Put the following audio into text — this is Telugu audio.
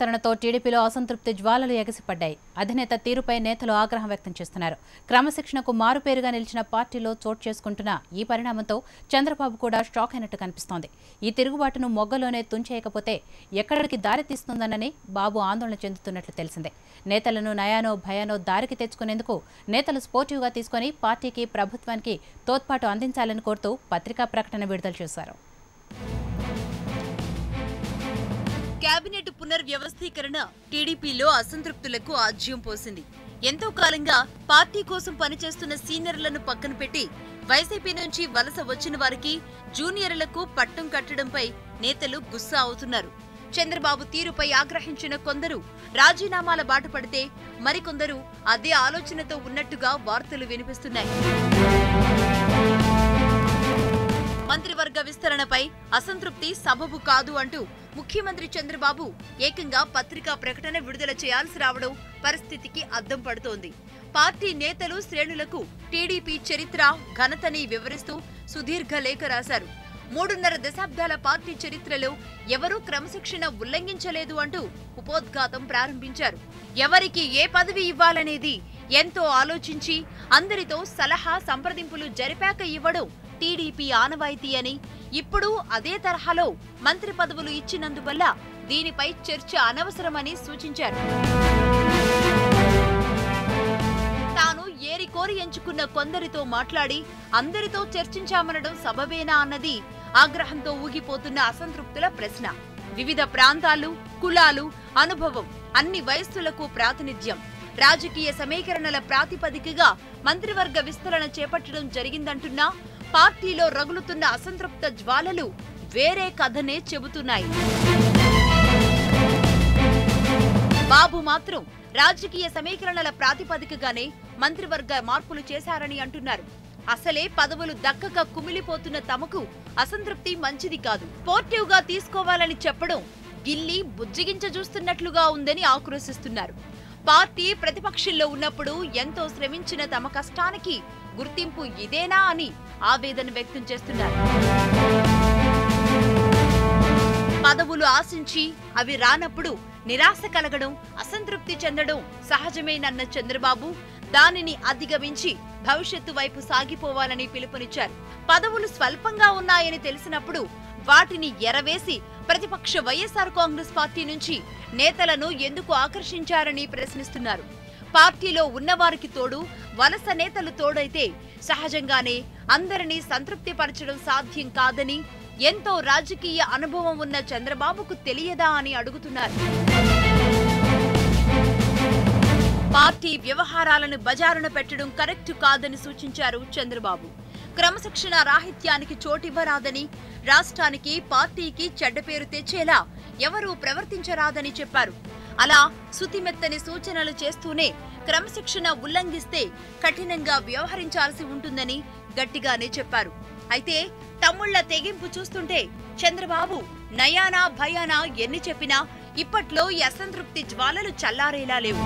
విస్తరణతో టీడీపీలో అసంతృప్తి జ్వాలలు ఎగసిపడ్డాయి. అధినేత తీరుపై నేతలు ఆగ్రహం వ్యక్తం చేస్తున్నారు. క్రమశిక్షణకు మారుపేరుగా నిలిచిన పార్టీలో చోటు చేసుకుంటున్న ఈ పరిణామంతో చంద్రబాబు కూడా షాక్ అయినట్టు కనిపిస్తోంది. ఈ తిరుగుబాటును మొగ్గలోనే తుంచేయకపోతే ఎక్కడికి దారి తీస్తుందనని బాబు ఆందోళన చెందుతున్నట్లు తెలిసిందే. నేతలను నయానో భయానో దారికి తెచ్చుకునేందుకు నేతలు స్పోర్టివ్గా తీసుకుని పార్టీకి ప్రభుత్వానికి తోడ్పాటు అందించాలని కోరుతూ పత్రికా ప్రకటన విడుదల చేశారు. కేబినెట్ పునర్వ్యవస్థీకరణ టీడీపీలో అసంతృప్తులకు ఆజ్యం పోసింది. ఎంతో కాలంగా పార్టీ కోసం పనిచేస్తున్న సీనియర్లను పక్కన పెట్టి వైసీపీ నుంచి వలస వచ్చిన వారికి జూనియర్లకు పట్టం కట్టడంపై నేతలు గుస్సా అవుతున్నారు. చంద్రబాబు తీరుపై ఆగ్రహించిన కొందరు రాజీనామాల బాట పడితే మరికొందరు అదే ఆలోచనతో ఉన్నట్టుగా వార్తలు వినిపిస్తున్నాయి. మంత్రివర్గ విస్తరణపై అసంతృప్తి సబబు కాదు అంటూ ముఖ్యమంత్రి చంద్రబాబు ఏకంగా పత్రికా ప్రకటన విడుదల చేయాల్సి రావడం పరిస్థితికి అద్దం పడుతోంది. పార్టీ నేతలు శ్రేణులకు టీడీపీ చరిత్ర ఘనతని వివరిస్తూ సుదీర్ఘ లేఖ రాశారు. 3.5 దశాబ్దాల పార్టీ చరిత్రలో ఎవరూ క్రమశిక్షణ ఉల్లంఘించలేదు అంటూ ఉపోద్ఘాతం ప్రారంభించారు. ఎవరికి ఏ పదవి ఇవ్వాలనేది ఎంతో ఆలోచించి అందరితో సలహా సంప్రదింపులు జరిపాక ఇవ్వడం టీడీపీ ఆనవాయితీ అని, ఇప్పుడు అదే తరహాలో మంత్రి పదవులు ఇచ్చినందువల్ల దీనిపై చర్చ అనవసరమని సూచించారు. తాను ఏరికోరి ఎంచుకున్న కొందరితో మాట్లాడి అందరితో చర్చించామనడం సబబేనా అన్నది ఆగ్రహంతో ఊగిపోతున్న అసంతృప్తుల ప్రశ్న. వివిధ ప్రాంతాలు, కులాలు, అనుభవం, అన్ని వయస్సులకు ప్రాతినిధ్యం, రాజకీయ సమీకరణల ప్రాతిపదికగా మంత్రివర్గ విస్తరణ చేపట్టడం జరిగిందంటున్నా పార్టీలో రగులుతున్న అసంతృప్త జ్వాలలు వేరే కథనే చెబుతున్నాయి. బాబు మాత్రం రాజకీయ సమీకరణల ప్రాతిపదికగానే మంత్రివర్గ మార్పులు చేశారని అంటున్నారు. అసలే పదవులు దక్కక కుమిలిపోతున్న తమకు అసంతృప్తి మంచిది కాదు, స్పోర్టివ్గా తీసుకోవాలని చెప్పడం గిల్లి బుజ్జిగించ చూస్తున్నట్లుగా ఉందని ఆక్రోశిస్తున్నారు. పార్టీ ప్రతిపక్షంలో ఉన్నప్పుడు ఎంతో శ్రమించిన తమ కష్టానికి గుర్తింపు ఇదేనా అని ఆవేదన వ్యక్తం చేస్తున్నారు. పదవులు ఆశించి అవి రానప్పుడు నిరాశ కలగడం, అసంతృప్తి చెందడం సహజమేనన్న చంద్రబాబు దానిని అధిగమించి భవిష్యత్తు వైపు సాగిపోవాలని పిలుపునిచ్చారు. పదవులు స్వల్పంగా ఉన్నాయని తెలిసినప్పుడు వాటిని ఎరవేసి ప్రతిపక్ష వైఎస్ఆర్ కాంగ్రెస్ పార్టీ నుంచి నేతలను ఎందుకు ఆకర్షించారని ప్రశ్నిస్తున్నారు. పార్టీలో ఉన్నవారికి తోడు వలస నేతలు తోడైతే సహజంగానే అందరినీ సంతృప్తి పరచడం సాధ్యం కాదని, ఎంతో రాజకీయ అనుభవం ఉన్న చంద్రబాబుకు తెలియదా అని అడుగుతున్నారు. పార్టీ వ్యవహారాలను బజారున పెట్టడం కరెక్ట్ కాదని సూచించారు చంద్రబాబు. క్రమశిక్షణ రాహిత్యానికి చోటివ్వరాదని, రాష్ట్రానికి పార్టీకి చెడ్డ పేరు తెచ్చేలా ఎవరూ ప్రవర్తించరాదని చెప్పారు. అలా సుతిమెత్తని సూచనలు చేస్తూనే క్రమశిక్షణ ఉల్లంఘిస్తే కఠినంగా వ్యవహరించాల్సి ఉంటుందని గట్టిగానే చెప్పారు. అయితే తమ్ముళ్ల తెగింపు చూస్తుంటే చంద్రబాబు నయానా భయానా ఎన్ని చెప్పినా ఇప్పట్లో ఈ అసంతృప్తి జ్వాలలు చల్లారేలా లేవు.